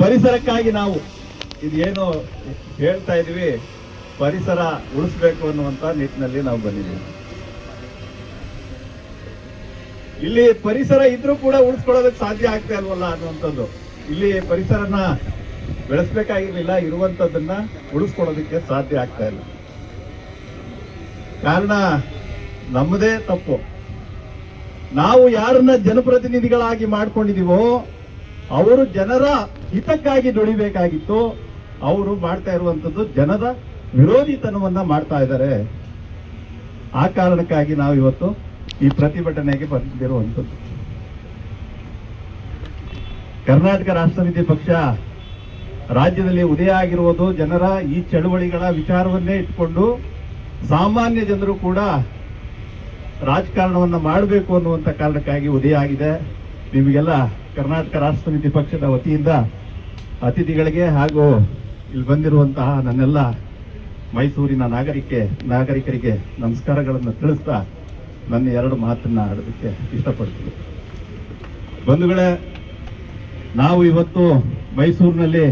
ಪರಿಸರಕ್ಕಾಗಿ ನಾವು ಇದೇನು ಹೇಳ್ತಾ ಇದೀವಿ, ಪರಿಸರ ಉಳಿಸ್ಬೇಕು ಅನ್ನುವಂತ ನಿಟ್ಟಿನಲ್ಲಿ ನಾವು ಬಂದಿದ್ದೀವಿ. ಇಲ್ಲಿ ಪರಿಸರ ಇದ್ರೂ ಕೂಡ ಉಳಿಸ್ಕೊಳ್ಳೋದಕ್ಕೆ ಸಾಧ್ಯ ಆಗ್ತಾ ಇಲ್ವಲ್ಲ ಅನ್ನುವಂಥದ್ದು. ಇಲ್ಲಿ ಪರಿಸರನ ಬೆಳೆಸ್ಬೇಕಾಗಿರ್ಲಿಲ್ಲ, ಇರುವಂತದ್ದನ್ನ ಉಳಿಸ್ಕೊಳ್ಳೋದಕ್ಕೆ ಸಾಧ್ಯ ಆಗ್ತಾ ಇಲ್ಲ. ಕಾರಣ ನಮ್ಮದೇ ತಪ್ಪು. ನಾವು ಯಾರನ್ನ ಜನಪ್ರತಿನಿಧಿಗಳಾಗಿ ಮಾಡ್ಕೊಂಡಿದೀವೋ ಅವರು ಜನರ ಹಿತಕ್ಕಾಗಿ ದುಡಿಬೇಕಾಗಿತ್ತು. ಅವರು ಮಾಡ್ತಾ ಇರುವಂತದ್ದು ಜನರ ವಿರೋಧಿತನವನ್ನ ಮಾಡ್ತಾ ಇದ್ದಾರೆ. ಆ ಕಾರಣಕ್ಕಾಗಿ ನಾವು ಇವತ್ತು ಈ ಪ್ರತಿಭಟನೆಗೆ ಬಂದಿರುವಂಥದ್ದು. ಕರ್ನಾಟಕ ರಾಷ್ಟ್ರಸಮಿತಿ ಪಕ್ಷ ರಾಜ್ಯದಲ್ಲಿ ಉದಯ ಆಗಿರುವುದು ಜನರ ಈ ಚಳವಳಿಗಳ ವಿಚಾರವನ್ನೇ ಇಟ್ಕೊಂಡು ಸಾಮಾನ್ಯ ಜನರು ಕೂಡ ರಾಜಕಾರಣವನ್ನ ಮಾಡಬೇಕು ಅನ್ನುವಂಥ ಕಾರಣಕ್ಕಾಗಿ ಉದಯ ಆಗಿದೆ. ನಿಮಗೆಲ್ಲ ಕರ್ನಾಟಕ ರಾಷ್ಟ್ರ ಸಮಿತಿ ಪಕ್ಷದ ವತಿಯಿಂದ ಅತಿಥಿಗಳಿಗೆ ಹಾಗೂ ಇಲ್ಲಿ ಬಂದಿರುವಂತಹ ನನ್ನೆಲ್ಲ ಮೈಸೂರಿನ ನಾಗರಿಕರಿಗೆ ನಮಸ್ಕಾರಗಳನ್ನು ತಿಳಿಸ್ತಾ ನನ್ನ ಎರಡು ಮಾತನ್ನ ಆಡೋದಕ್ಕೆ ಇಷ್ಟಪಡ್ತೀನಿ. ಬಂಧುಗಳೇ, ನಾವು ಇವತ್ತು ಮೈಸೂರಿನಲ್ಲಿ